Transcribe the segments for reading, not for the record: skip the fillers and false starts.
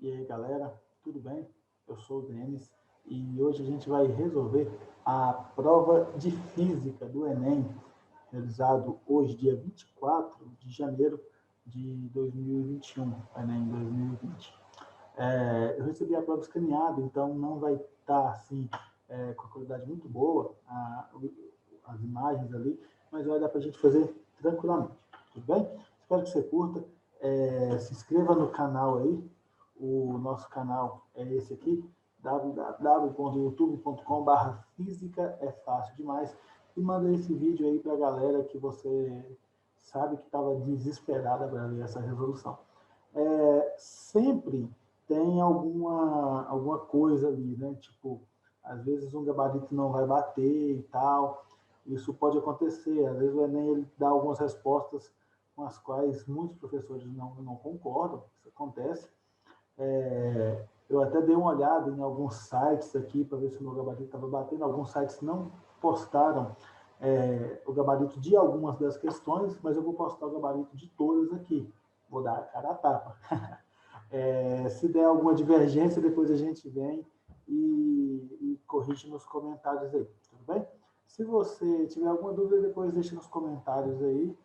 E aí, galera, tudo bem? Eu sou o Denis e hoje a gente vai resolver a prova de Física do Enem, realizado hoje, dia 24 de janeiro de 2021, Enem 2020. Eu recebi a prova escaneada, então não vai estar assim, com a qualidade muito boa, as imagens ali, mas vai dar para a gente fazer tranquilamente, tudo bem? Espero que você curta. Se inscreva no canal aí. O nosso canal é esse aqui, www.youtube.com/física é fácil demais, e manda esse vídeo aí para a galera que você sabe que estava desesperada para ver essa resolução. Sempre tem alguma coisa ali, né? Tipo, às vezes um gabarito não vai bater e tal, isso pode acontecer. Às vezes o Enem ele dá algumas respostas com as quais muitos professores não concordam, isso acontece. Eu até dei uma olhada em alguns sites aqui para ver se o meu gabarito estava batendo. Alguns sites não postaram o gabarito de algumas das questões, mas eu vou postar o gabarito de todas aqui. Vou dar a cara a tapa. Se der alguma divergência, depois a gente vem e corrige nos comentários aí, tudo bem? Se você tiver alguma dúvida, depois deixa nos comentários aí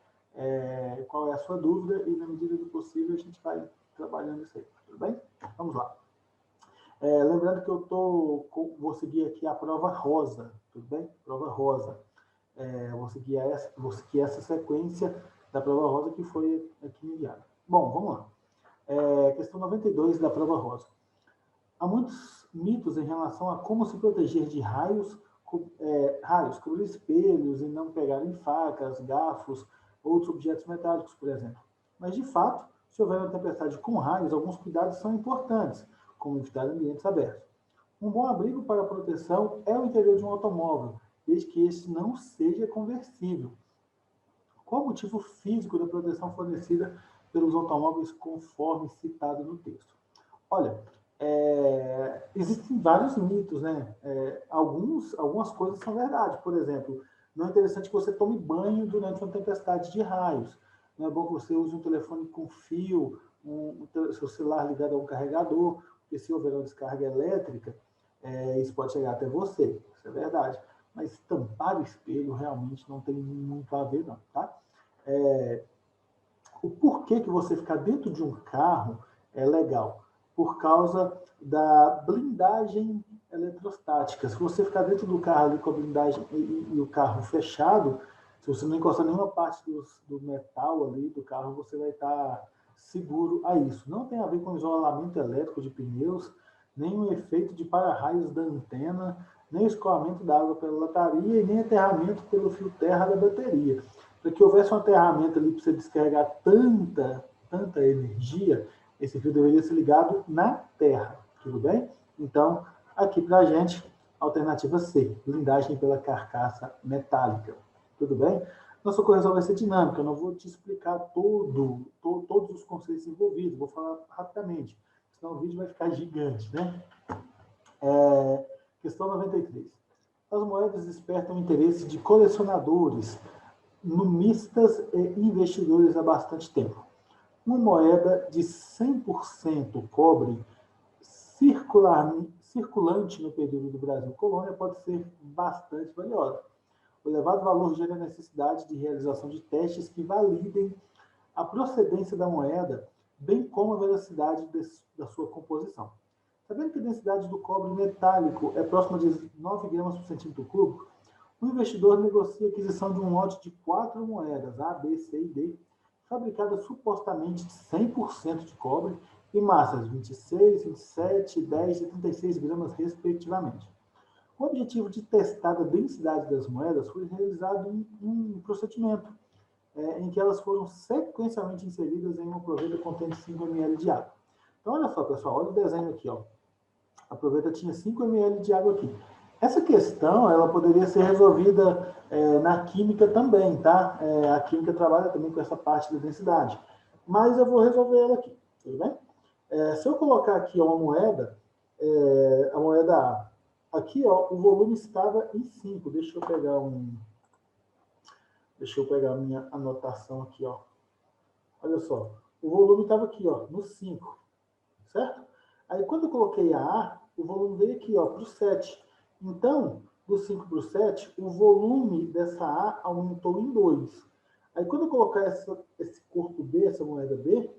qual é a sua dúvida e, na medida do possível, a gente vai trabalhando isso aí, tudo bem? Vamos lá. Lembrando que vou seguir aqui a prova rosa, tudo bem? Prova rosa. Vou seguir essa sequência da prova rosa que foi aqui enviada. Bom, vamos lá. Questão 92 da prova rosa. Há muitos mitos em relação a como se proteger de raios, cobrir espelhos e não pegar em facas, garfos, outros objetos metálicos, por exemplo. Mas, de fato, se houver uma tempestade com raios, alguns cuidados são importantes, como evitar ambientes abertos. Um bom abrigo para a proteção é o interior de um automóvel, desde que este não seja conversível. Qual o motivo físico da proteção fornecida pelos automóveis conforme citado no texto? Olha, existem vários mitos, né? Algumas coisas são verdade. Por exemplo, não é interessante que você tome banho durante uma tempestade de raios. Não é bom que você use um telefone com fio, seu celular ligado a um carregador, porque se houver uma descarga elétrica, isso pode chegar até você. Isso é verdade. Mas tampar o espelho realmente não tem muito a ver, não, tá? O porquê que você ficar dentro de um carro é legal? Por causa da blindagem eletrostática. Se você ficar dentro do carro ali com a blindagem e o carro fechado, se você não encostar nenhuma parte do metal ali do carro, você vai estar seguro a isso. Não tem a ver com isolamento elétrico de pneus, nem o efeito de para-raios da antena, nem o escoamento da água pela lataria e nem aterramento pelo fio terra da bateria. Para que houvesse um aterramento ali para você descarregar tanta energia, esse fio deveria ser ligado na terra, tudo bem? Então, aqui para a gente, alternativa C, blindagem pela carcaça metálica, tudo bem? Nossa correção vai ser dinâmica, eu não vou te explicar todos os conceitos envolvidos, vou falar rapidamente, senão o vídeo vai ficar gigante, né? Questão 93. As moedas despertam o interesse de colecionadores, numistas e investidores há bastante tempo. Uma moeda de 100% cobre circulante no período do Brasil colônia pode ser bastante valiosa. O elevado valor gera a necessidade de realização de testes que validem a procedência da moeda, bem como a velocidade da sua composição. Sabendo que a densidade do cobre metálico é próxima de 9 gramas por centímetro cúbico, o investidor negocia a aquisição de um lote de 4 moedas, A, B, C e D, fabricadas supostamente de 100% de cobre e massas 26, 27, 10 e 36 gramas, respectivamente. Com o objetivo de testar a densidade das moedas, foi realizado um procedimento em que elas foram sequencialmente inseridas em uma proveta contendo 5 ml de água. Então, olha só, pessoal, olha o desenho aqui, ó. A proveta tinha 5 ml de água aqui. Essa questão, ela poderia ser resolvida na química também, tá? A química trabalha também com essa parte da densidade. Mas eu vou resolver ela aqui, tudo bem? Se eu colocar aqui uma moeda, a moeda A, aqui, ó, o volume estava em 5. Deixa eu pegar a minha anotação aqui, ó. Olha só, o volume estava aqui, ó, no 5, certo? Aí, quando eu coloquei a A, o volume veio aqui, ó, para o 7. Então, do 5 para o 7, o volume dessa A aumentou em 2. Aí, quando eu colocar esse corpo B, essa moeda B,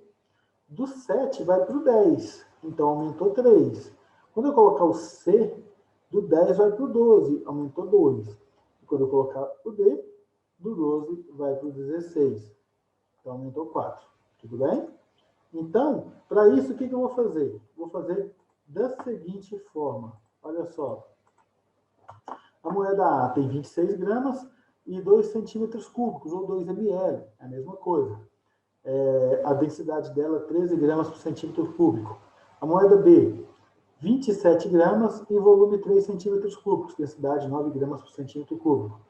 do 7 vai para o 10. Então, aumentou 3. Quando eu colocar o C, do 10 vai para o 12, aumentou 2. E quando eu colocar o D, do 12 vai para o 16. Então, aumentou 4. Tudo bem? Então, para isso, o que eu vou fazer? Vou fazer da seguinte forma. Olha só. A moeda A tem 26 gramas e 2 centímetros cúbicos, ou 2 ml. É a mesma coisa. A densidade dela é 13 gramas por centímetro cúbico. A moeda B, 27 gramas e volume 3 centímetros cúbicos, densidade 9 gramas por centímetro cúbico.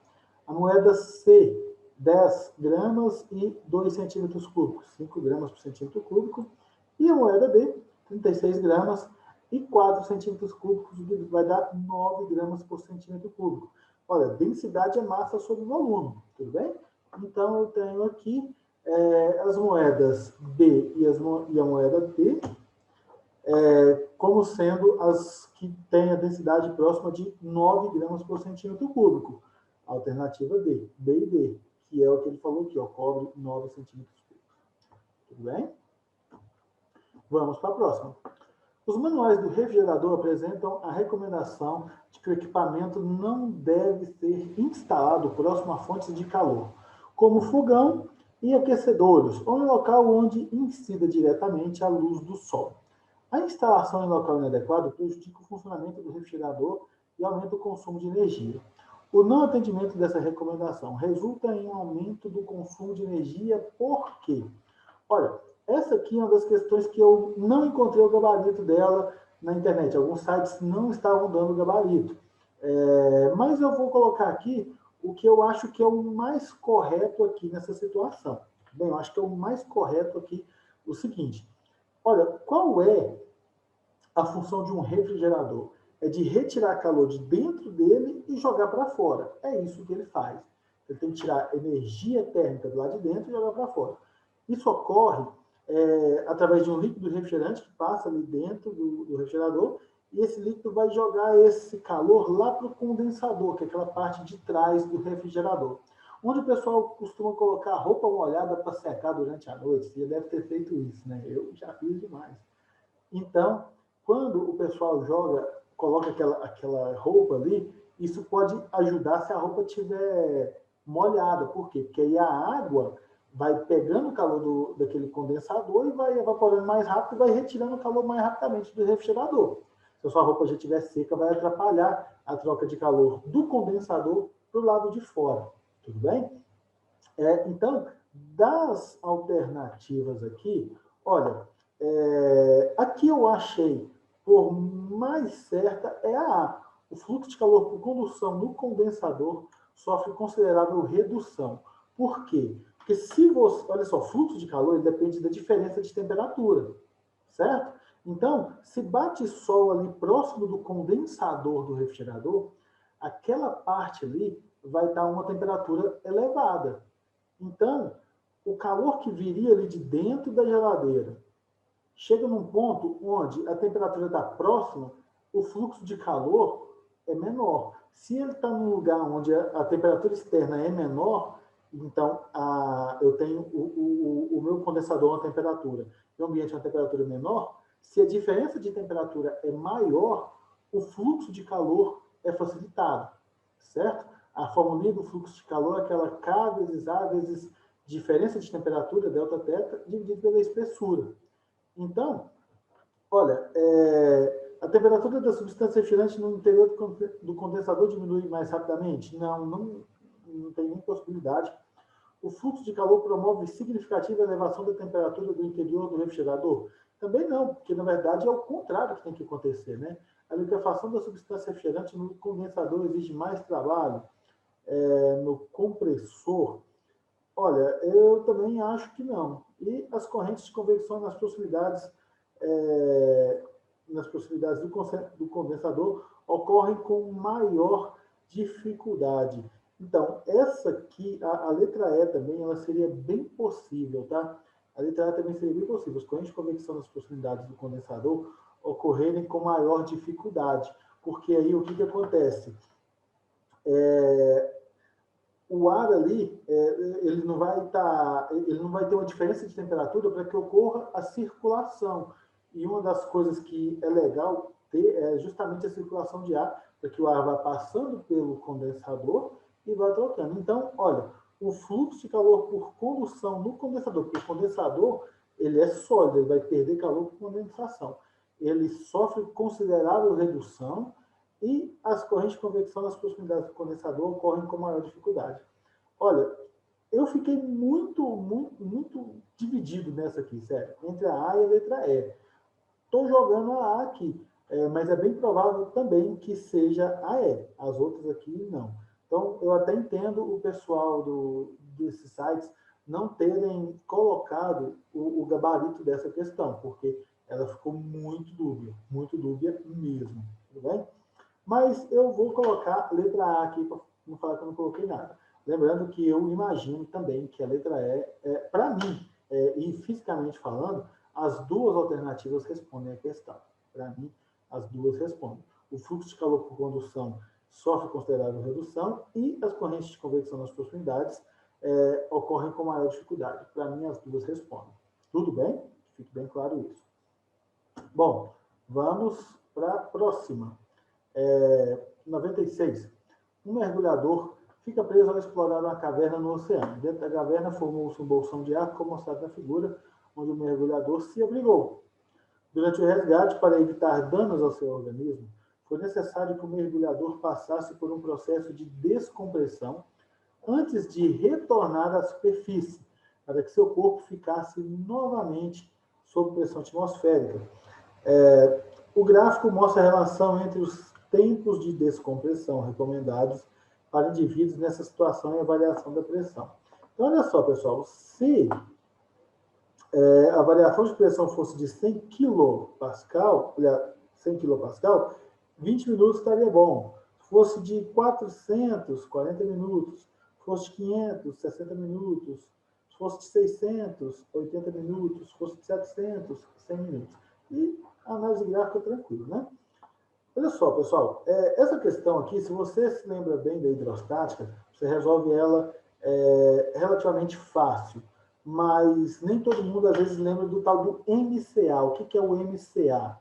A moeda C, 10 gramas e 2 centímetros cúbicos, 5 gramas por centímetro cúbico. E a moeda D, 36 gramas e 4 centímetros cúbicos, que vai dar 9 gramas por centímetro cúbico. Olha, densidade é massa sobre volume, tudo bem? Então, eu tenho aqui as moedas B e a moeda D como sendo as que têm a densidade próxima de 9 gramas por centímetro cúbico. Alternativa D, B e D, que é o que ele falou aqui, ó, cobre 9 centímetros cúbicos. Tudo bem? Vamos para a próxima. Os manuais do refrigerador apresentam a recomendação de que o equipamento não deve ser instalado próximo a fontes de calor, como fogão e aquecedores, ou em local onde incida diretamente a luz do sol. A instalação em local inadequado prejudica o funcionamento do refrigerador e aumenta o consumo de energia. O não atendimento dessa recomendação resulta em um aumento do consumo de energia. Por quê? Olha, essa aqui é uma das questões que eu não encontrei o gabarito dela na internet. Alguns sites não estavam dando o gabarito. Mas eu vou colocar aqui o que eu acho que é o mais correto aqui nessa situação. Bem, eu acho que é o mais correto aqui o seguinte. Olha, qual é a função de um refrigerador? É de retirar calor de dentro dele e jogar para fora. É isso que ele faz. Ele tem que tirar energia térmica do lado de dentro e jogar para fora. Isso ocorre através de um líquido refrigerante que passa ali dentro do refrigerador, e esse líquido vai jogar esse calor lá para o condensador, que é aquela parte de trás do refrigerador, onde o pessoal costuma colocar roupa molhada para secar durante a noite. Você deve ter feito isso, né? Eu já fiz demais. Então, quando o pessoal coloca aquela roupa ali, isso pode ajudar se a roupa estiver molhada. Por quê? Porque aí a água vai pegando o calor daquele condensador e vai evaporando mais rápido e vai retirando o calor mais rapidamente do refrigerador. Se a sua roupa já estiver seca, vai atrapalhar a troca de calor do condensador para o lado de fora. Tudo bem? Então, das alternativas aqui, olha, aqui eu achei por mais certa é a A. O fluxo de calor por condução no condensador sofre considerável redução. Por quê? Porque se você, olha só, fluxo de calor ele depende da diferença de temperatura, certo? Então, se bate sol ali próximo do condensador do refrigerador, aquela parte ali vai estar uma temperatura elevada. Então, o calor que viria ali de dentro da geladeira chega num ponto onde a temperatura está próxima, o fluxo de calor é menor. Se ele está num lugar onde a temperatura externa é menor, então eu tenho o meu condensador uma temperatura e o ambiente uma temperatura menor, se a diferença de temperatura é maior, o fluxo de calor é facilitado, certo? A formulinha do fluxo de calor é aquela K vezes A vezes diferença de temperatura, delta θ, dividido pela espessura. Então, olha, a temperatura da substância refrigerante no interior do condensador diminui mais rapidamente? Não tem nem possibilidade. O fluxo de calor promove significativa elevação da temperatura do interior do refrigerador? Também não, porque na verdade é o contrário que tem que acontecer, né? A liquefação da substância refrigerante no condensador exige mais trabalho. No compressor, olha, eu também acho que não. E as correntes de convecção nas proximidades do condensador ocorrem com maior dificuldade. Então, essa aqui, a letra E também, ela seria bem possível, tá? A letra E também seria bem possível. As correntes de convecção nas proximidades do condensador ocorrerem com maior dificuldade, porque aí o que acontece? O ar ali, ele não vai ter uma diferença de temperatura para que ocorra a circulação. E uma das coisas que é legal ter é justamente a circulação de ar, para que o ar vá passando pelo condensador e vá trocando. Então, olha, o fluxo de calor por condução no condensador, porque o condensador ele é sólido, ele vai perder calor por condensação. Ele sofre considerável redução e as correntes de convecção nas proximidades do condensador ocorrem com maior dificuldade. Olha, eu fiquei muito dividido nessa aqui, sério, entre a A e a letra E. Estou jogando a A aqui, mas é bem provável também que seja a E. As outras aqui, não. Então, eu até entendo o pessoal desses sites não terem colocado o gabarito dessa questão, porque ela ficou muito dúbia mesmo, tudo bem? Mas eu vou colocar a letra A aqui, para não falar que eu não coloquei nada. Lembrando que eu imagino também que a letra E, para mim, e fisicamente falando, as duas alternativas respondem à questão. Para mim, as duas respondem. O fluxo de calor por condução sofre considerável redução e as correntes de convecção nas proximidades ocorrem com maior dificuldade. Para mim, as duas respondem. Tudo bem? Fique bem claro isso. Bom, vamos para a próxima. 96. Um mergulhador fica preso ao explorar uma caverna no oceano. Dentro da caverna formou-se um bolsão de ar, como mostrado na figura, onde o mergulhador se abrigou. Durante o resgate, para evitar danos ao seu organismo, foi necessário que o mergulhador passasse por um processo de descompressão antes de retornar à superfície, para que seu corpo ficasse novamente sob pressão atmosférica. O gráfico mostra a relação entre os tempos de descompressão recomendados para indivíduos nessa situação e avaliação da pressão. Então, olha só, pessoal, se a variação de pressão fosse de 100 kPa, 20 minutos estaria bom. Se fosse de 400, 40 minutos. Se fosse de 500, 60 minutos. Se fosse de 600, 80 minutos. Se fosse de 700, 100 minutos. E a análise gráfica tranquila, né? Olha só, pessoal, essa questão aqui, se você se lembra bem da hidrostática, você resolve ela relativamente fácil, mas nem todo mundo, às vezes, lembra do tal do MCA. O que é o MCA?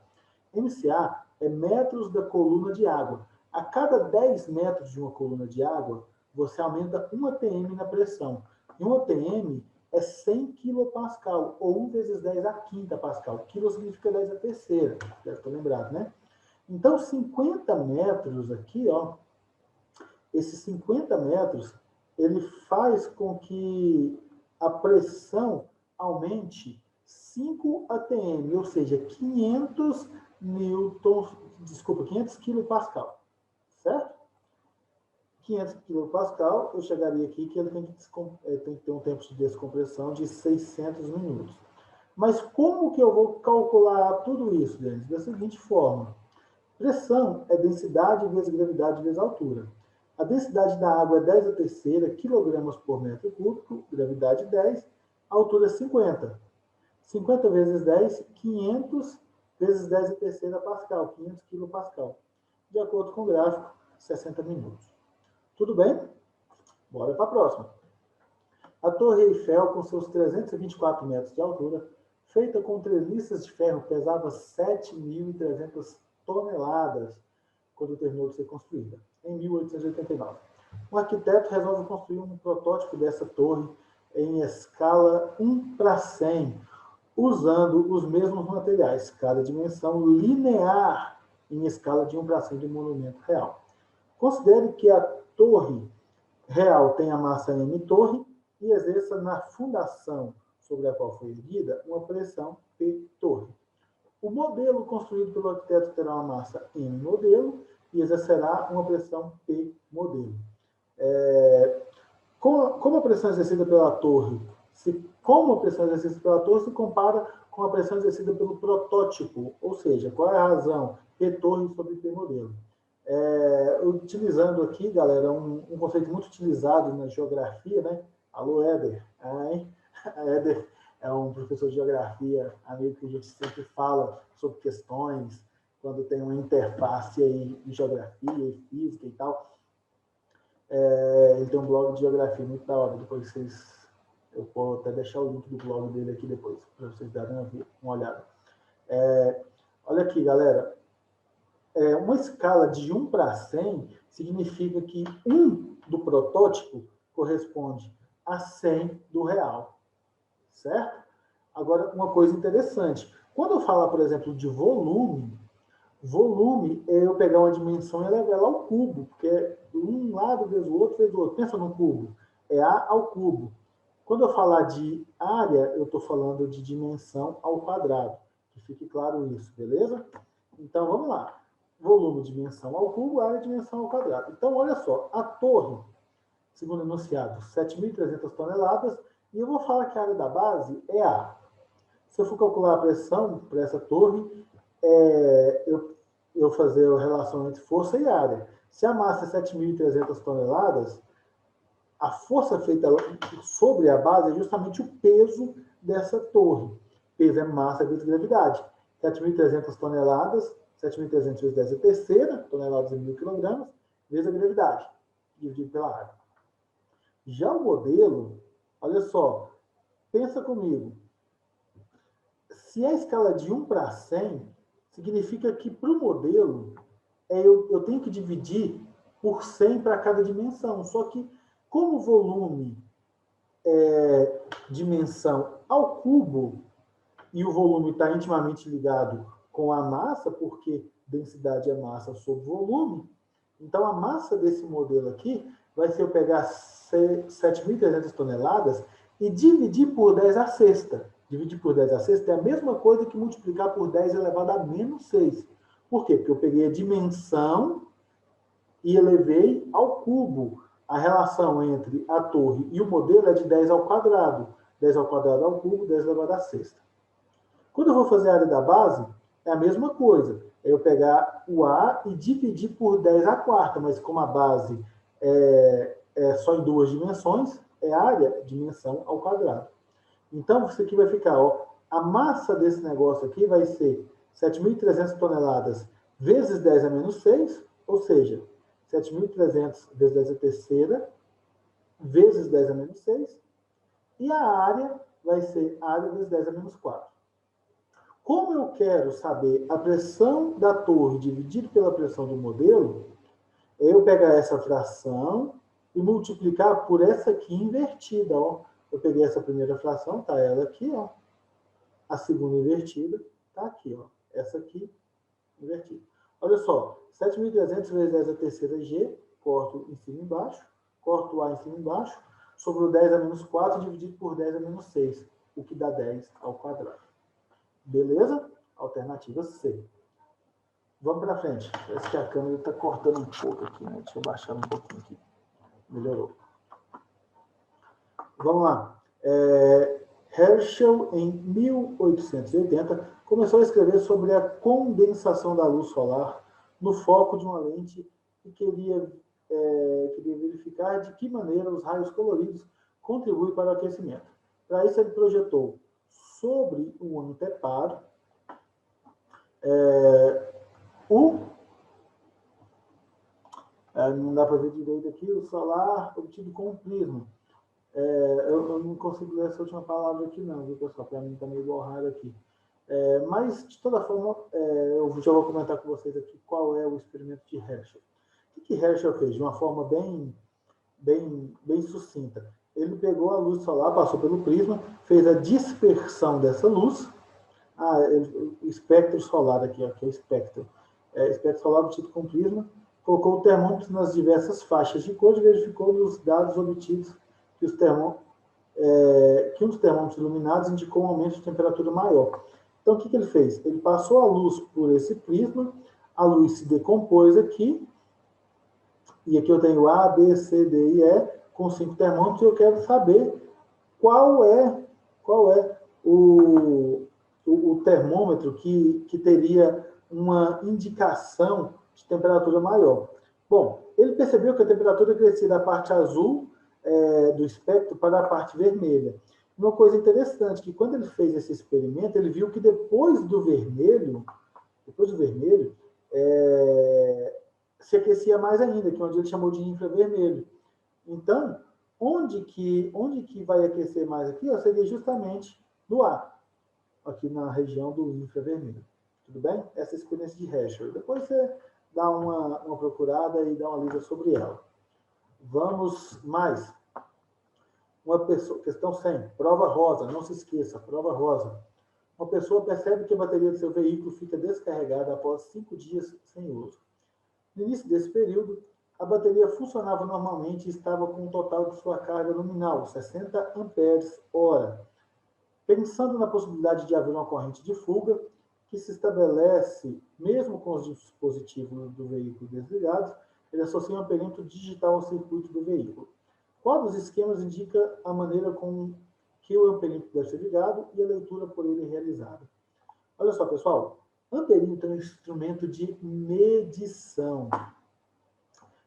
MCA é metros da coluna de água. A cada 10 metros de uma coluna de água, você aumenta 1 atm na pressão. E 1 atm é 100 kPa, ou 1 vezes 10 a quinta Pascal. Quilo significa 10 a terceira, deve estar lembrado, né? Então, 50 metros aqui, ó, esses 50 metros, ele faz com que a pressão aumente 5 atm, ou seja, 500 kPa, certo? 500 kPa, eu chegaria aqui que ele tem que ter um tempo de descompressão de 600 minutos. Mas como que eu vou calcular tudo isso, Denis? Da seguinte forma. Pressão é densidade vezes gravidade vezes altura. A densidade da água é 10 a terceira kg por metro cúbico, gravidade 10, altura 50. 50 vezes 10, 500 vezes 10 a terceira Pascal, 500 kPa. De acordo com o gráfico, 60 minutos. Tudo bem? Bora para a próxima. A Torre Eiffel, com seus 324 metros de altura, feita com treliças de ferro, pesava 7.300 toneladas quando terminou de ser construída, em 1889. O arquiteto resolve construir um protótipo dessa torre em escala 1:100, usando os mesmos materiais, cada dimensão linear em escala de 1:100 de um monumento real. Considere que a torre real tem a massa M torre e exerça na fundação sobre a qual foi erguida uma pressão P torre. O modelo construído pelo arquiteto terá uma massa M modelo e exercerá uma pressão P modelo. Como a pressão exercida pela torre se compara com a pressão exercida pelo protótipo, ou seja, qual é a razão? P torre sobre P modelo. Utilizando aqui, galera, um conceito muito utilizado na geografia, né? Alô, Éder. Éder é um professor de geografia, amigo que a gente sempre fala sobre questões, quando tem uma interface aí de geografia e física e tal. Ele tem um blog de geografia muito da hora, depois eu vou até deixar o link do blog dele aqui depois, para vocês darem uma olhada. Olha aqui, galera, uma escala de 1 para 100 significa que 1 do protótipo corresponde a 100 do real, certo? Agora, uma coisa interessante, quando eu falar, por exemplo, de volume é eu pegar uma dimensão e elevar ela ao cubo, porque um lado vezes o outro. Pensa no cubo, é A ao cubo. Quando eu falar de área, eu estou falando de dimensão ao quadrado. Que fique claro isso, beleza? Então, vamos lá. Volume, dimensão ao cubo, área, dimensão ao quadrado. Então, olha só, a torre, segundo enunciado, 7.300 toneladas, e eu vou falar que a área da base é A. Se eu for calcular a pressão para essa torre, eu fazer a relação entre força e área. Se a massa é 7.300 toneladas, a força feita sobre a base é justamente o peso dessa torre. Peso é massa vezes gravidade. 7.300 toneladas, 7.300 vezes 10 é terceira, toneladas em 1.000 quilogramas, vezes a gravidade, dividido pela área. Já o modelo, olha só, pensa comigo. Se a escala de 1 para 100, significa que para o modelo, eu tenho que dividir por 100 para cada dimensão. Só que, como o volume é dimensão ao cubo, e o volume está intimamente ligado com a massa, porque densidade é massa sobre volume, então a massa desse modelo aqui vai ser eu pegar 7.300 toneladas e dividir por 10 a sexta. Dividir por 10 a sexta é a mesma coisa que multiplicar por 10 elevado a menos 6. Por quê? Porque eu peguei a dimensão e elevei ao cubo. A relação entre a torre e o modelo é de 10 ao quadrado. 10 ao quadrado ao cubo, 10 elevado a sexta. Quando eu vou fazer a área da base, é a mesma coisa. É eu pegar o A e dividir por 10 a quarta, mas como a base é só em 2 dimensões, é área, dimensão ao quadrado. Então, isso aqui vai ficar, ó, a massa desse negócio aqui vai ser 7.300 toneladas vezes 10 a menos 6, ou seja, 7.300 vezes 10 a terceira, vezes 10 a menos 6, e a área vai ser área vezes 10 a menos 4. Como eu quero saber a pressão da torre dividido pela pressão do modelo, eu pegar essa fração e multiplicar por essa aqui invertida, ó. Eu peguei essa primeira fração, tá ela aqui, ó. A segunda invertida tá aqui, ó. Essa aqui invertida. Olha só, 7.300 vezes 10 a terceira G, corto em cima e embaixo, corto o A em cima e embaixo, sobrou 10 a menos 4 dividido por 10 a menos 6, o que dá 10 ao quadrado. Beleza? Alternativa C. Vamos para frente. Parece que a câmera está cortando um pouco aqui, né? Deixa eu baixar um pouquinho aqui. Melhorou. Vamos lá. Herschel, em 1880, começou a escrever sobre a condensação da luz solar no foco de uma lente e queria verificar de que maneira os raios coloridos contribuem para o aquecimento. Para isso, ele projetou sobre um anteparo não dá para ver direito aqui, o solar obtido com um prisma. Eu não consigo ler essa última palavra aqui não, viu, pessoal? Para mim está meio borrado aqui. Mas, de toda forma, eu já vou comentar com vocês aqui qual é o experimento de Herschel. O que Herschel fez? De uma forma bem sucinta. Ele pegou a luz solar, passou pelo prisma, fez a dispersão dessa luz. O espectro solar aqui, ó, que é o espectro. Espectro solar obtido com prisma, colocou o termômetro nas diversas faixas de cor e verificou nos dados obtidos que um dos termômetros iluminados indicou um aumento de temperatura maior. Então, o que ele fez? Ele passou a luz por esse prisma, a luz se decompôs aqui, e aqui eu tenho A, B, C, D e E, com 5 termômetros, e eu quero saber qual é o termômetro que teria uma indicação de temperatura maior. Bom, ele percebeu que a temperatura crescia da parte azul do espectro para a parte vermelha. Uma coisa interessante, que quando ele fez esse experimento, ele viu que depois do vermelho, se aquecia mais ainda, que é onde ele chamou de infravermelho. Então, onde que vai aquecer mais aqui? Ó, seria justamente no ar, aqui na região do infravermelho. Tudo bem? Essa é a experiência de Herschel. Depois você dá uma procurada e dá uma lida sobre ela. Vamos mais. Uma pessoa, questão 100, prova rosa, não se esqueça, prova rosa. Uma pessoa percebe que a bateria do seu veículo fica descarregada após 5 dias sem uso. No início desse período, a bateria funcionava normalmente e estava com um total de sua carga nominal, 60 amperes-hora. Pensando na possibilidade de haver uma corrente de fuga, que se estabelece mesmo com os dispositivos do veículo desligados, ele associa um perímetro digital ao circuito do veículo. Qual dos esquemas indica a maneira com que o amperímetro deve ser ligado e a leitura por ele realizada? Olha só, pessoal, amperímetro é um instrumento de medição.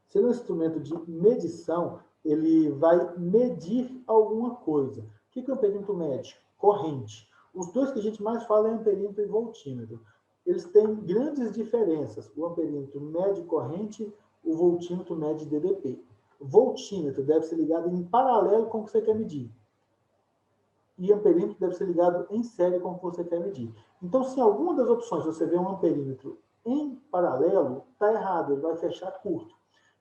Sendo um instrumento de medição, ele vai medir alguma coisa. O que o amperímetro mede? Corrente. Os dois que a gente mais fala é amperímetro e voltímetro. Eles têm grandes diferenças. O amperímetro mede corrente, o voltímetro mede DDP. O voltímetro deve ser ligado em paralelo com o que você quer medir. E amperímetro deve ser ligado em série com o que você quer medir. Então, se em alguma das opções você vê um amperímetro em paralelo, está errado, ele vai fechar curto.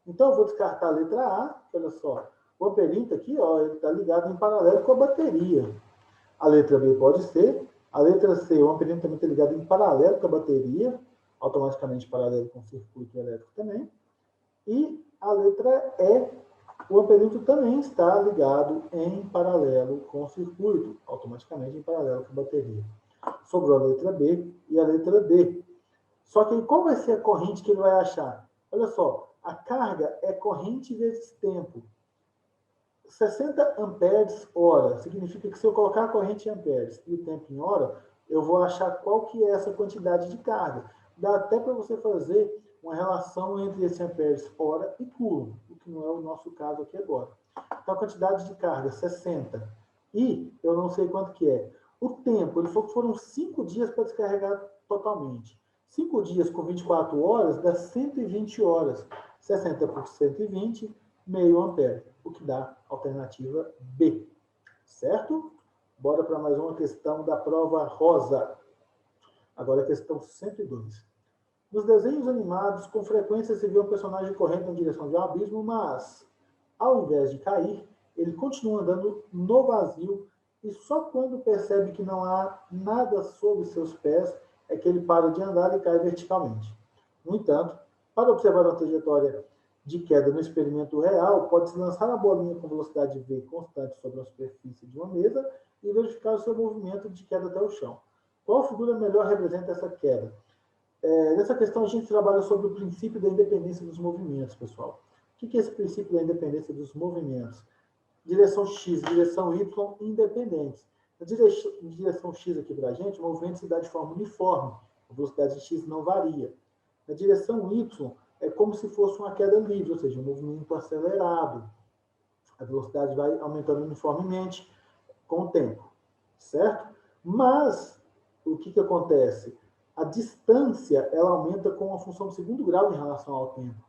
Então, eu vou descartar a letra A, que olha só, o amperímetro aqui, ó, ele está ligado em paralelo com a bateria. A letra B pode ser. A letra C, o amperímetro também está ligado em paralelo com a bateria, automaticamente paralelo com o circuito elétrico também. E a letra E, o amperímetro também está ligado em paralelo com o circuito, automaticamente em paralelo com a bateria. Sobrou a letra B e a letra D. Só que qual vai ser a corrente que ele vai achar? Olha só, a carga é corrente vezes tempo. 60 amperes-hora significa que se eu colocar a corrente em amperes e o tempo em hora, eu vou achar qual que é essa quantidade de carga. Dá até para você fazer uma relação entre esse amperes-hora e coulomb, o que não é o nosso caso aqui agora. Então, a quantidade de carga, 60. E eu não sei quanto que é. O tempo, ele falou que foram 5 dias para descarregar totalmente. 5 dias com 24 horas dá 120 horas. 60 por 120, meio ampere, o que dá a alternativa B. Certo? Bora para mais uma questão da prova rosa. Agora a questão 102. Nos desenhos animados, com frequência se vê um personagem correndo na direção de um abismo, mas, ao invés de cair, ele continua andando no vazio e só quando percebe que não há nada sob seus pés é que ele para de andar e cai verticalmente. No entanto, para observar uma trajetória de queda no experimento real, pode-se lançar a bolinha com velocidade v constante sobre a superfície de uma mesa e verificar o seu movimento de queda até o chão. Qual figura melhor representa essa queda? Nessa questão, a gente trabalha sobre o princípio da independência dos movimentos, pessoal. O que é esse princípio da independência dos movimentos? Direção X, direção Y, independentes. Na direção X aqui para a gente, o movimento se dá de forma uniforme. A velocidade X não varia. Na direção Y, é como se fosse uma queda livre, ou seja, um movimento acelerado. A velocidade vai aumentando uniformemente com o tempo, certo? Mas, o que acontece? A distância, ela aumenta com a função de segundo grau em relação ao tempo.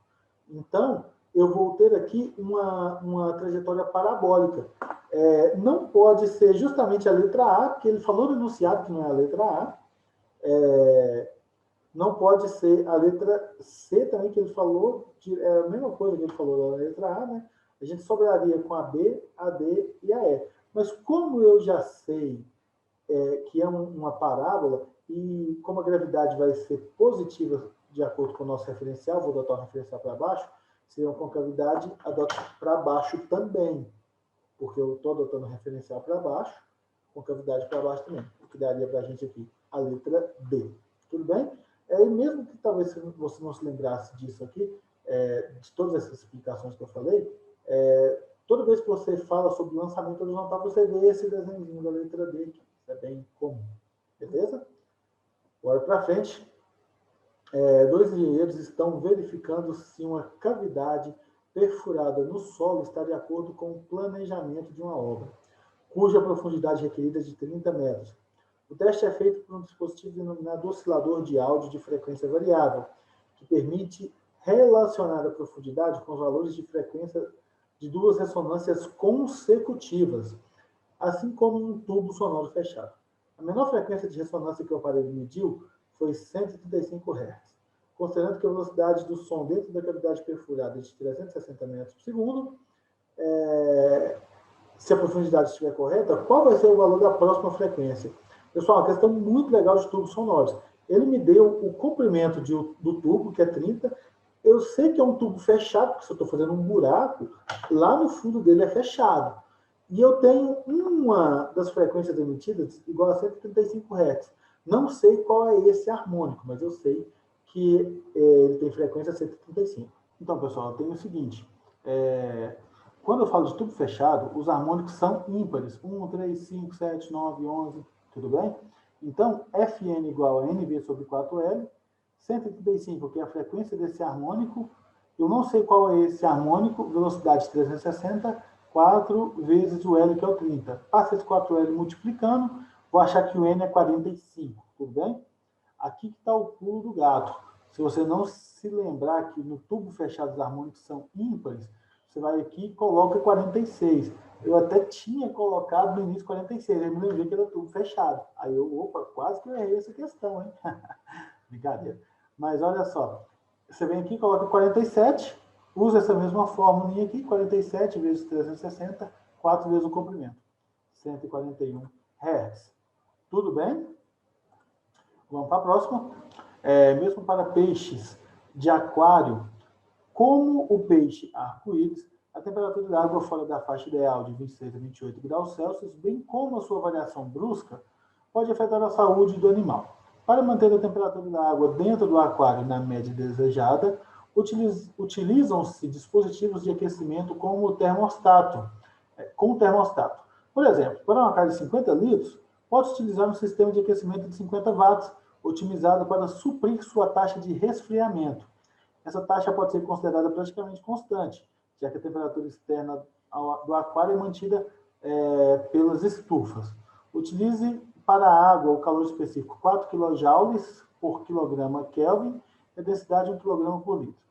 Então, eu vou ter aqui uma trajetória parabólica. Não pode ser justamente a letra A, porque ele falou no enunciado que não é a letra A. Não pode ser a letra C também, que ele falou, é a mesma coisa que ele falou da letra A, né? A gente sobraria com a B, a D e a E. Mas como eu já sei que é uma parábola, e como a gravidade vai ser positiva de acordo com o nosso referencial, vou adotar o referencial para baixo, se uma concavidade, adoto para baixo também, porque eu estou adotando o referencial para baixo, concavidade para baixo também, o que daria para a gente aqui a letra D. Tudo bem? E mesmo que talvez você não se lembrasse disso aqui, de todas essas explicações que eu falei, toda vez que você fala sobre lançamento horizontal, você vê esse desenho da letra D aqui. Isso é bem comum. Beleza? Bora para frente. Dois engenheiros estão verificando se uma cavidade perfurada no solo está de acordo com o planejamento de uma obra. cuja profundidade requerida é de 30 metros. O teste é feito por um dispositivo denominado oscilador de áudio de frequência variável, que permite relacionar a profundidade com os valores de frequência de duas ressonâncias consecutivas, assim como em um tubo sonoro fechado. A menor frequência de ressonância que o aparelho mediu foi 135 Hz. Considerando que a velocidade do som dentro da cavidade perfurada é de 360 metros por segundo, se a profundidade estiver correta, qual vai ser o valor da próxima frequência? Pessoal, uma questão muito legal de tubos sonoros. Ele me deu o comprimento do tubo, que é 30. Eu sei que é um tubo fechado, porque se eu estou fazendo um buraco, lá no fundo dele é fechado. E eu tenho uma das frequências emitidas igual a 135 Hz. Não sei qual é esse harmônico, mas eu sei que ele tem frequência 135. Então, pessoal, eu tenho o seguinte. Quando eu falo de tubo fechado, os harmônicos são ímpares. 1, 3, 5, 7, 9, 11, tudo bem? Então, Fn igual a Nv sobre 4L, 135, que é a frequência desse harmônico. Eu não sei qual é esse harmônico, velocidade 360, 4 vezes o L, que é o 30. Passa esse 4L multiplicando, vou achar que o N é 45, tudo bem? Aqui que está o pulo do gato. Se você não se lembrar que no tubo fechado os harmônicos são ímpares, você vai aqui e coloca 46. Eu até tinha colocado no início 46, aí me lembrei que era tubo fechado. Aí opa, quase que eu errei essa questão, hein? Brincadeira. Mas olha só, você vem aqui e coloca 47, usa essa mesma fórmula aqui, 47 vezes 360, 4 vezes o comprimento, 141 Hz. Tudo bem? Vamos para a próxima. Mesmo para peixes de aquário, como o peixe arco-íris, a temperatura da água fora da faixa ideal de 26 a 28 graus Celsius, bem como a sua variação brusca, pode afetar a saúde do animal. Para manter a temperatura da água dentro do aquário na média desejada, utilizam-se dispositivos de aquecimento como o termostato. Por exemplo, para um aquário de 50 litros, pode utilizar um sistema de aquecimento de 50 watts, otimizado para suprir sua taxa de resfriamento. Essa taxa pode ser considerada praticamente constante, já que a temperatura externa do aquário é mantida pelas estufas. Utilize para a água o calor específico 4 kJ por quilograma Kelvin e a densidade 1 kg por litro.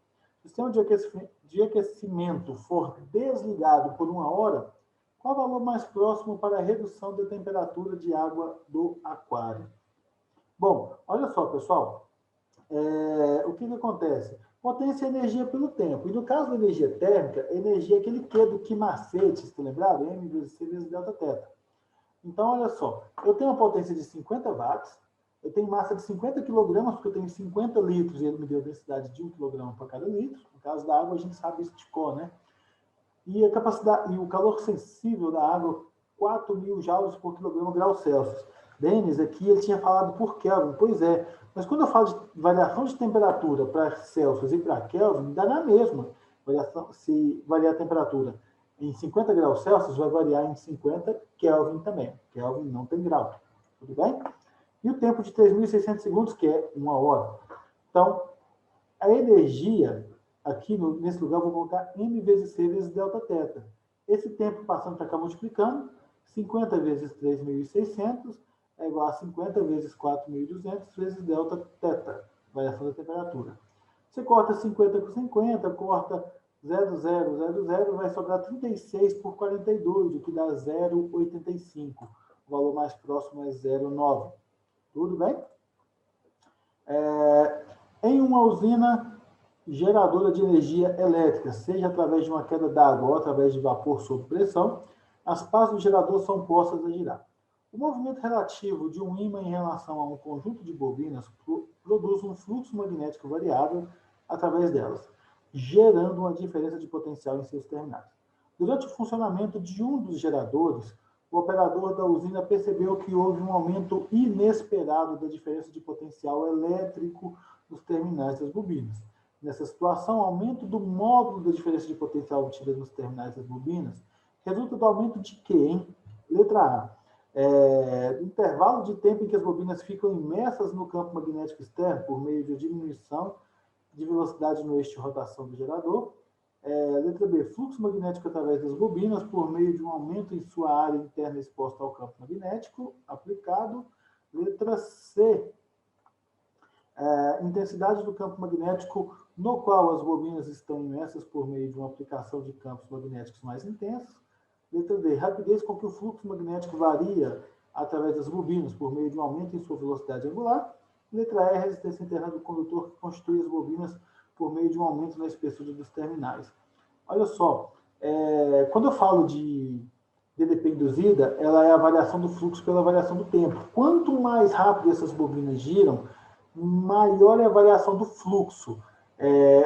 Se o sistema de aquecimento for desligado por 1 hora, qual o valor mais próximo para a redução da temperatura de água do aquário? Bom, olha só, pessoal. O que acontece? Potência é energia pelo tempo. E no caso da energia térmica, energia é aquele Q do Quimacete, está lembrado? M vezes C vezes delta teta. Então, olha só. Eu tenho uma potência de 50 watts, eu tenho massa de 50 kg, porque eu tenho 50 litros, e ele me deu densidade de 1 kg para cada litro. No caso da água, a gente sabe isso de cor, né? E a capacidade, e o calor sensível da água, 4.000 joules por quilograma grau Celsius. Denis, aqui ele tinha falado por Kelvin. Pois é, mas quando eu falo de variação de temperatura para Celsius e para Kelvin, dá na mesma. Se variar a temperatura em 50 graus Celsius, vai variar em 50 Kelvin também. Kelvin não tem grau. Tudo bem? E o tempo de 3.600 segundos, que é 1 hora. Então, a energia, aqui nesse lugar, eu vou colocar M vezes C vezes delta teta. Esse tempo passando para cá multiplicando, 50 vezes 3.600 é igual a 50 vezes 4.200 vezes delta teta, variação da temperatura. Você corta 50 com 50, corta 0,000, vai sobrar 36 por 42, o que dá 0,85. O valor mais próximo é 0,9. Tudo bem? Em uma usina geradora de energia elétrica, seja através de uma queda d'água ou através de vapor sob pressão, as pás do gerador são postas a girar. O movimento relativo de um ímã em relação a um conjunto de bobinas produz um fluxo magnético variável através delas, gerando uma diferença de potencial em seus terminais. Durante o funcionamento de um dos geradores, o operador da usina percebeu que houve um aumento inesperado da diferença de potencial elétrico nos terminais das bobinas. Nessa situação, o aumento do módulo da diferença de potencial obtida nos terminais das bobinas resulta do aumento de quê, hein? Letra A. Intervalo de tempo em que as bobinas ficam imersas no campo magnético externo por meio de diminuição de velocidade no eixo de rotação do gerador. Letra B, fluxo magnético através das bobinas por meio de um aumento em sua área interna exposta ao campo magnético aplicado. Letra C, intensidade do campo magnético no qual as bobinas estão imersas por meio de uma aplicação de campos magnéticos mais intensos. Letra D, rapidez com que o fluxo magnético varia através das bobinas por meio de um aumento em sua velocidade angular. Letra E, resistência interna do condutor que constitui as bobinas por meio de um aumento na espessura dos terminais. Olha só, quando eu falo de DDP induzida, ela é a variação do fluxo pela variação do tempo. Quanto mais rápido essas bobinas giram, maior é a variação do fluxo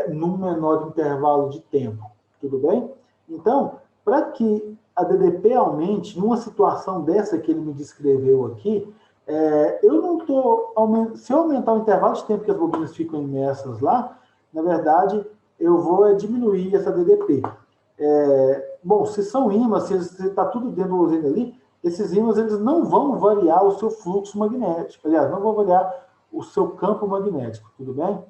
num menor intervalo de tempo. Tudo bem? Então, para que a DDP aumente, numa situação dessa que ele me descreveu aqui, eu não estou... Se eu aumentar o intervalo de tempo que as bobinas ficam imersas lá, na verdade, eu vou diminuir essa DDP. Bom, se são ímãs, se está tudo dentro do usina ali, esses ímãs eles não vão variar o seu fluxo magnético, aliás, não vão variar o seu campo magnético, tudo bem?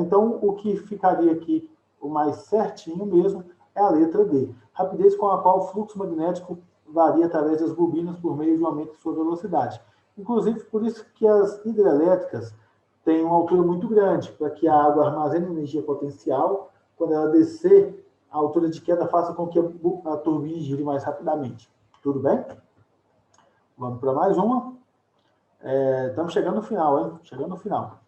Então, o que ficaria aqui o mais certinho mesmo é a letra D. Rapidez com a qual o fluxo magnético varia através das bobinas por meio de um aumento de sua velocidade. Inclusive, por isso que as hidrelétricas têm uma altura muito grande, para que a água armazene energia potencial, quando ela descer, a altura de queda faça com que a turbina gire mais rapidamente. Tudo bem? Vamos para mais uma. Estamos chegando no final, hein? Chegando no final.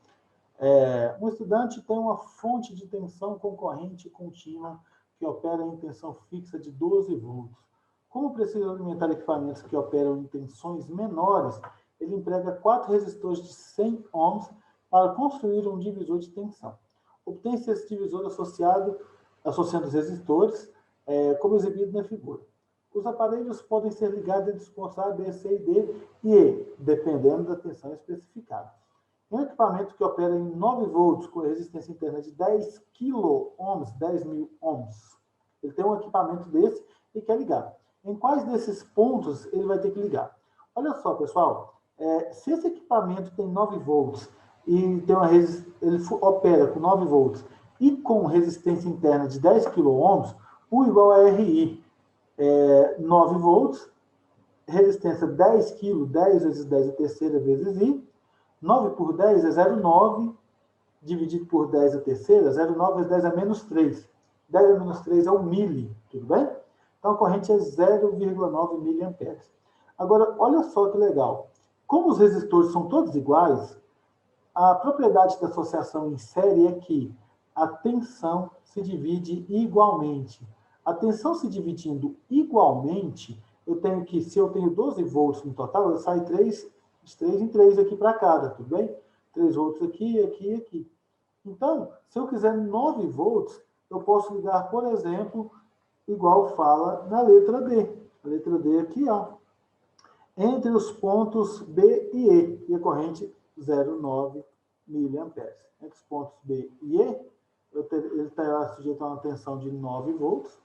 Um estudante tem uma fonte de tensão concorrente contínua que opera em tensão fixa de 12 volts. Como precisa alimentar equipamentos que operam em tensões menores, ele emprega 4 resistores de 100 ohms para construir um divisor de tensão. Obtém-se esse divisor associando os resistores, como exibido na figura. Os aparelhos podem ser ligados entre os pontos A, B, C e D e E, dependendo da tensão especificada. Um equipamento que opera em 9 volts com resistência interna de 10 kΩ, 10.000 ohms, ele tem um equipamento desse e quer ligar. Em quais desses pontos ele vai ter que ligar? Olha só, pessoal, se esse equipamento tem 9 volts e tem ele opera com 9 volts e com resistência interna de 10 kΩ, U igual a RI. 9 volts, resistência 10 kg, 10 vezes 10 a terceira vezes I, 9 por 10 é 0,9, dividido por 10 a terceira, 0,9 vezes 10 a menos 3. 10 a menos 3 é um milli, tudo bem? Então, a corrente é 0,9 miliamperes. Agora, olha só que legal. Como os resistores são todos iguais, a propriedade da associação em série é que a tensão se divide igualmente. A tensão se dividindo igualmente, eu tenho que, se eu tenho 12 volts no total, eu saio de 3 em 3 aqui para cada, tudo bem? 3 volts aqui, aqui e aqui. Então, se eu quiser 9 volts, eu posso ligar, por exemplo, igual fala na letra D. A letra D aqui, ó. Entre os pontos B e E, e a corrente 0,9 miliamperes. Entre os pontos B e E, ele estará sujeito a uma tensão de 9 volts,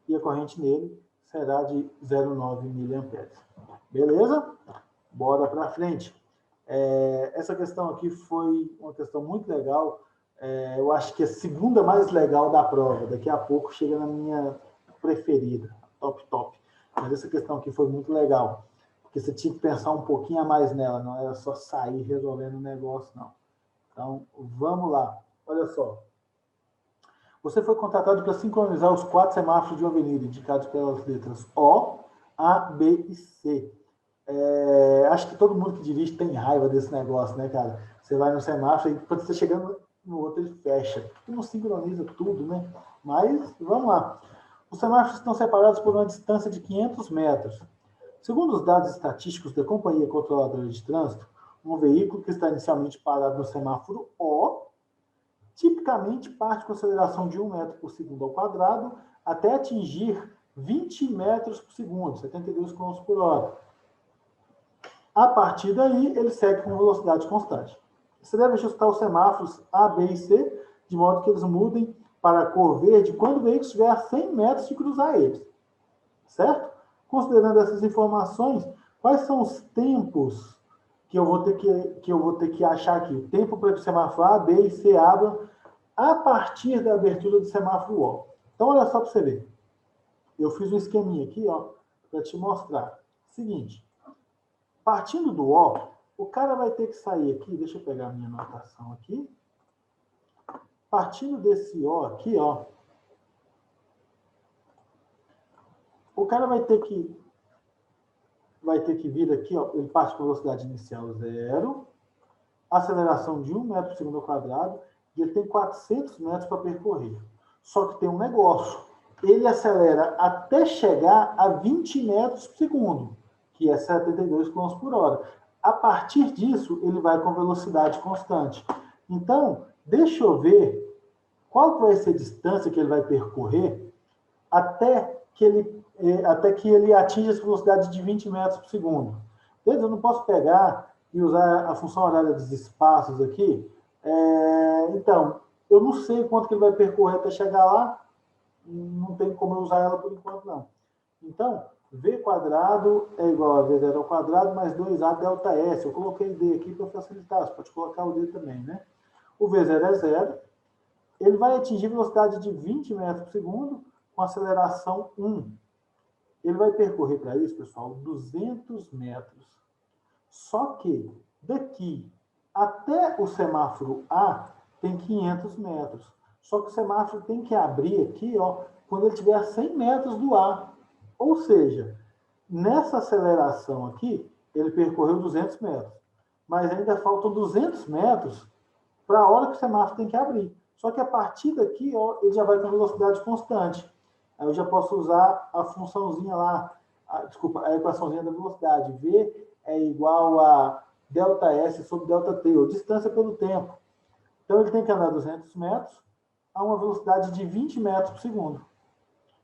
e a corrente nele será de 0,9 miliamperes. Beleza? Bora para frente. Essa questão aqui foi uma questão muito legal. Eu acho que é a segunda mais legal da prova. Daqui a pouco chega na minha preferida, top. Mas essa questão aqui foi muito legal, porque você tinha que pensar um pouquinho a mais nela, não era só sair resolvendo o negócio, não. Então, vamos lá. Olha só. Você foi contratado para sincronizar os 4 semáforos de uma avenida, indicados pelas letras O, A, B e C. Acho que todo mundo que dirige tem raiva desse negócio, né, cara? Você vai no semáforo e quando você chegando no outro, ele fecha. E não sincroniza tudo, né? Mas, vamos lá. Os semáforos estão separados por uma distância de 500 metros. Segundo os dados estatísticos da Companhia Controladora de Trânsito, um veículo que está inicialmente parado no semáforo O, tipicamente parte com aceleração de 1 metro por segundo ao quadrado até atingir 20 metros por segundo, 72 km por hora. A partir daí, ele segue com velocidade constante. Você deve ajustar os semáforos A, B e C, de modo que eles mudem para a cor verde quando o veículo estiver a 100 metros de cruzar eles. Certo? Considerando essas informações, quais são os tempos que eu vou ter que achar aqui? O tempo para que o semáforo A, B e C abram a partir da abertura do semáforo O. Então, olha só para você ver. Eu fiz um esqueminha aqui, ó, para te mostrar. Seguinte, partindo do O, o cara vai ter que sair aqui, deixa eu pegar a minha anotação aqui. Partindo desse O aqui, ó, o cara vai ter que vir aqui, ó, ele parte com velocidade inicial 0, aceleração de 1 metro por segundo ao quadrado, e ele tem 400 metros para percorrer. Só que tem um negócio, ele acelera até chegar a 20 metros por segundo, que é 72 km por hora. A partir disso, ele vai com velocidade constante. Então, deixa eu ver qual vai ser a distância que ele vai percorrer até que ele atinja essa velocidade de 20 metros por segundo. Eu não posso pegar e usar a função horária dos espaços aqui. Então, eu não sei quanto que ele vai percorrer até chegar lá, não tem como eu usar ela por enquanto, não. Então, V quadrado é igual a V0 ao quadrado mais 2A delta S. Eu coloquei D aqui para facilitar, você pode colocar o D também, né? O V0 é 0, ele vai atingir velocidade de 20 metros por segundo com aceleração 1. Ele vai percorrer para isso, pessoal, 200 metros. Só que daqui até o semáforo A tem 500 metros. Só que o semáforo tem que abrir aqui, ó, quando ele tiver a 100 metros do A. Ou seja, nessa aceleração aqui, ele percorreu 200 metros. Mas ainda faltam 200 metros para a hora que o semáforo tem que abrir. Só que a partir daqui, ó, ele já vai com velocidade constante. Aí eu já posso usar a funçãozinha lá, a equaçãozinha da velocidade. V é igual a delta S sobre delta T, ou distância pelo tempo. Então, ele tem que andar 200 metros a uma velocidade de 20 metros por segundo.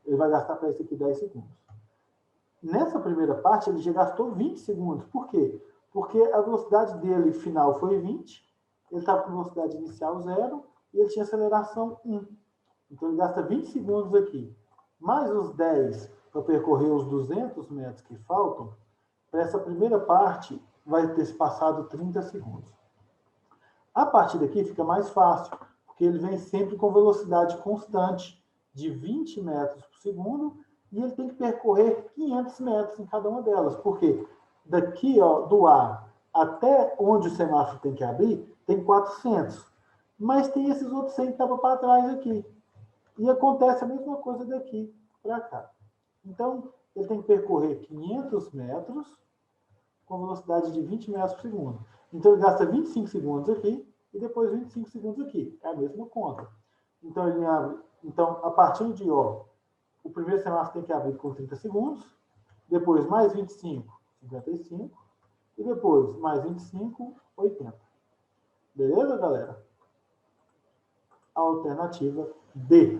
Ele vai gastar para isso aqui 10 segundos. Nessa primeira parte, ele já gastou 20 segundos. Por quê? Porque a velocidade dele final foi 20, ele estava com velocidade inicial 0, e ele tinha aceleração 1. Então, ele gasta 20 segundos aqui. Mais os 10 para percorrer os 200 metros que faltam, para essa primeira parte vai ter se passado 30 segundos. A partir daqui fica mais fácil, porque ele vem sempre com velocidade constante de 20 metros por segundo e ele tem que percorrer 500 metros em cada uma delas. Porque daqui, ó, do A até onde o semáforo tem que abrir, tem 400. Mas tem esses outros 100 que estavam para trás aqui. E acontece a mesma coisa daqui para cá. Então, ele tem que percorrer 500 metros com velocidade de 20 metros por segundo. Então, ele gasta 25 segundos aqui e depois 25 segundos aqui. É a mesma conta. Então, ele abre. Então, a partir de O, o primeiro semáforo tem que abrir com 30 segundos, depois mais 25, 55, e depois mais 25, 80. Beleza, galera? Alternativa D.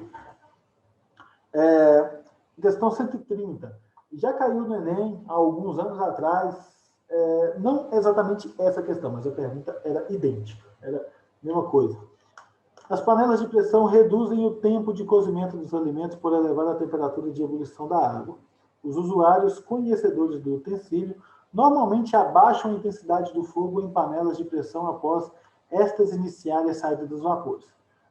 Questão 130. Já caiu no Enem há alguns anos atrás, não exatamente essa questão, mas a pergunta era idêntica, era a mesma coisa. As panelas de pressão reduzem o tempo de cozimento dos alimentos por elevar a temperatura de ebulição da água. Os usuários conhecedores do utensílio normalmente abaixam a intensidade do fogo em panelas de pressão após estas iniciarem a saída dos vapores.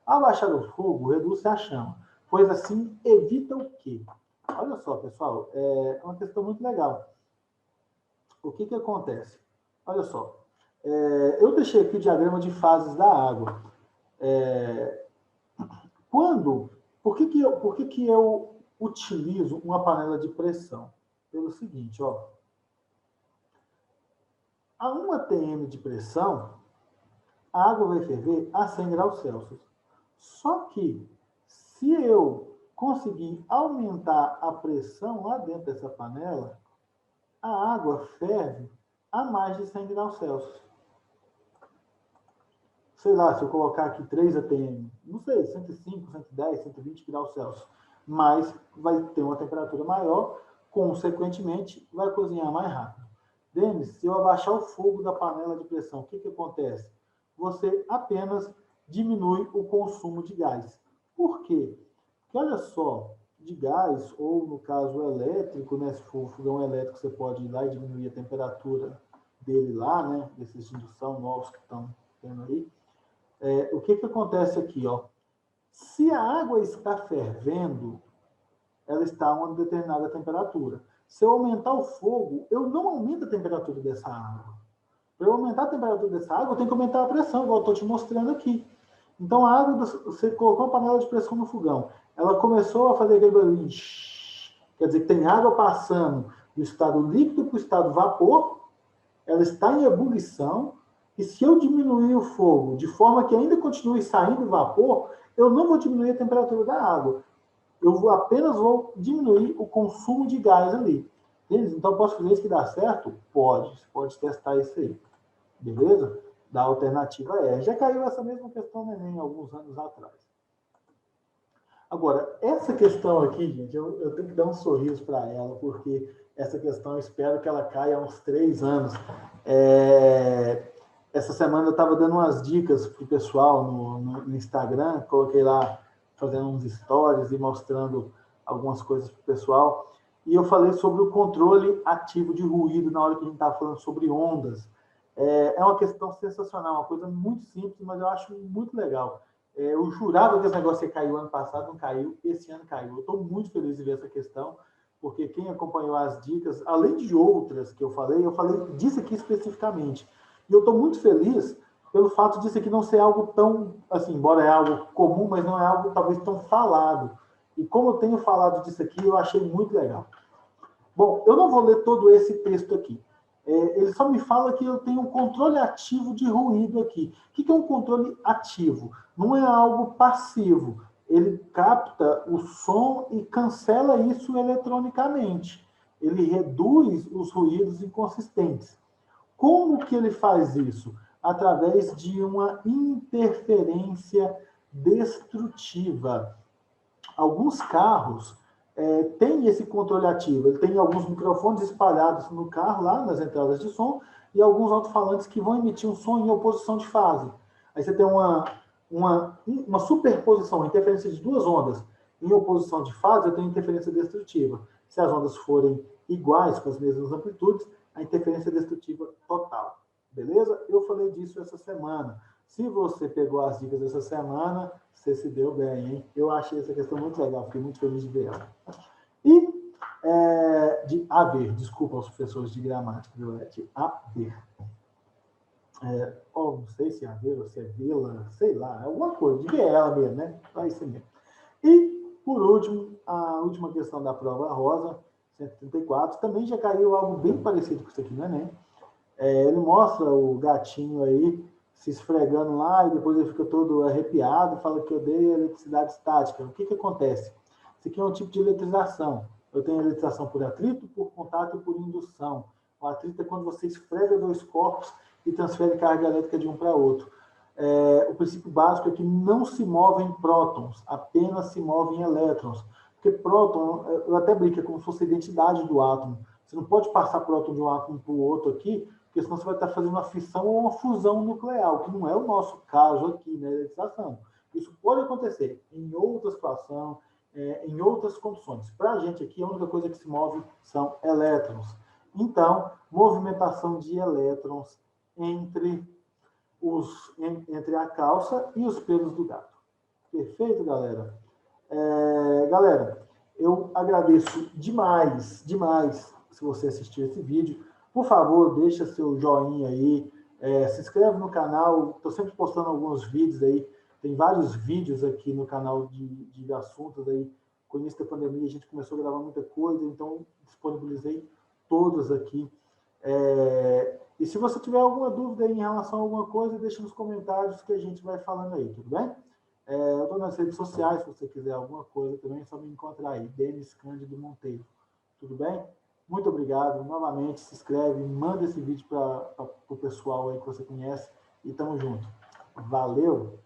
Ao baixar o fogo, reduz a chama, pois assim evita o quê? Olha só, pessoal, é uma questão muito legal. O que acontece? Olha só, eu deixei aqui o diagrama de fases da água. Por que eu utilizo uma panela de pressão? Pelo seguinte, ó. A 1 atm de pressão, a água vai ferver a 100 graus Celsius. Só que, se eu conseguir aumentar a pressão lá dentro dessa panela, a água ferve a mais de 100 graus Celsius. Sei lá, se eu colocar aqui 3 atm, não sei, 105, 110, 120 graus Celsius, mas vai ter uma temperatura maior, consequentemente, vai cozinhar mais rápido. Denis, se eu abaixar o fogo da panela de pressão, o que acontece? Você apenas diminui o consumo de gás. Por quê? Porque olha só, de gás, ou no caso elétrico, né, se for fogão elétrico, você pode ir lá e diminuir a temperatura dele lá, né, desses de indução novos que estão tendo aí. O que acontece aqui, ó? Se a água está fervendo, ela está a uma determinada temperatura. Se eu aumentar o fogo, eu não aumento a temperatura dessa água. Para eu aumentar a temperatura dessa água, eu tenho que aumentar a pressão, igual eu estou te mostrando aqui. Então, a água, você colocou uma panela de pressão no fogão, ela começou a fazer aquele barulho, quer dizer que tem água passando do estado líquido para o estado vapor, ela está em ebulição, e se eu diminuir o fogo de forma que ainda continue saindo vapor, eu não vou diminuir a temperatura da água. Apenas vou diminuir o consumo de gás ali. Entende? Então, posso fazer isso que dá certo? Pode. Você pode testar isso aí. Beleza? Da alternativa é. Já caiu essa mesma questão no Enem alguns anos atrás. Agora, essa questão aqui, gente, eu tenho que dar um sorriso para ela, porque essa questão eu espero que ela caia há uns 3 anos. Essa semana eu estava dando umas dicas para o pessoal no Instagram, coloquei lá fazendo uns stories e mostrando algumas coisas para o pessoal, e eu falei sobre o controle ativo de ruído na hora que a gente estava falando sobre ondas. É uma questão sensacional, uma coisa muito simples, mas eu acho muito legal. Eu jurava que esse negócio ia cair o ano passado, não caiu, esse ano caiu. Eu estou muito feliz de ver essa questão, porque quem acompanhou as dicas, além de outras que eu falei disso aqui especificamente. E eu estou muito feliz pelo fato disso aqui não ser algo tão, assim, embora é algo comum, mas não é algo talvez tão falado. E como eu tenho falado disso aqui, eu achei muito legal. Bom, eu não vou ler todo esse texto aqui. Ele só me fala que eu tenho um controle ativo de ruído aqui. O que é um controle ativo? Não é algo passivo. Ele capta o som e cancela isso eletronicamente. Ele reduz os ruídos inconsistentes. Como que ele faz isso? Através de uma interferência destrutiva. Alguns carros têm esse controle ativo. Ele tem alguns microfones espalhados no carro, lá nas entradas de som, e alguns alto-falantes que vão emitir um som em oposição de fase. Aí você tem uma superposição, interferência de duas ondas. Em oposição de fase, eu tenho interferência destrutiva. Se as ondas forem iguais, com as mesmas amplitudes, a interferência destrutiva total. Beleza? Eu falei disso essa semana. Se você pegou as dicas dessa semana, você se deu bem, hein? Eu achei essa questão muito legal, fiquei muito feliz de ver ela. E de haver, desculpa aos professores de gramática, viu? De haver. Não sei se é haver ou se é vila, sei lá, alguma coisa, de ver ela mesmo, né? Vai ser mesmo. E, por último, a última questão da prova rosa, 134, também já caiu algo bem parecido com isso aqui no Enem. Ele mostra o gatinho aí se esfregando lá e depois ele fica todo arrepiado, fala que odeia eletricidade estática. O que acontece? Isso aqui é um tipo de eletrização. Eu tenho eletrização por atrito, por contato e por indução. O atrito é quando você esfrega dois corpos e transfere carga elétrica de um para outro. O princípio básico é que não se movem prótons, apenas se movem elétrons. Porque próton, eu até brinco, é como se fosse a identidade do átomo. Você não pode passar próton de um átomo para o outro aqui, porque senão você vai estar fazendo uma fissão ou uma fusão nuclear, o que não é o nosso caso aqui na eletrização. Isso pode acontecer em outra situação, em outras condições. Para a gente aqui, a única coisa que se move são elétrons. Então, movimentação de elétrons entre a calça e os pelos do gato. Perfeito, galera? Galera, eu agradeço demais se você assistiu esse vídeo. Por favor, deixa seu joinha aí, se inscreve no canal, estou sempre postando alguns vídeos aí, tem vários vídeos aqui no canal de assuntos aí. Com o início da pandemia, a gente começou a gravar muita coisa, então disponibilizei todos aqui. E se você tiver alguma dúvida aí em relação a alguma coisa, deixa nos comentários que a gente vai falando aí, tudo bem? Eu estou nas redes sociais, se você quiser alguma coisa também, é só me encontrar aí, Denis Cândido Monteiro, tudo bem? Muito obrigado, novamente, se inscreve, manda esse vídeo para o pessoal aí que você conhece, e tamo junto. Valeu!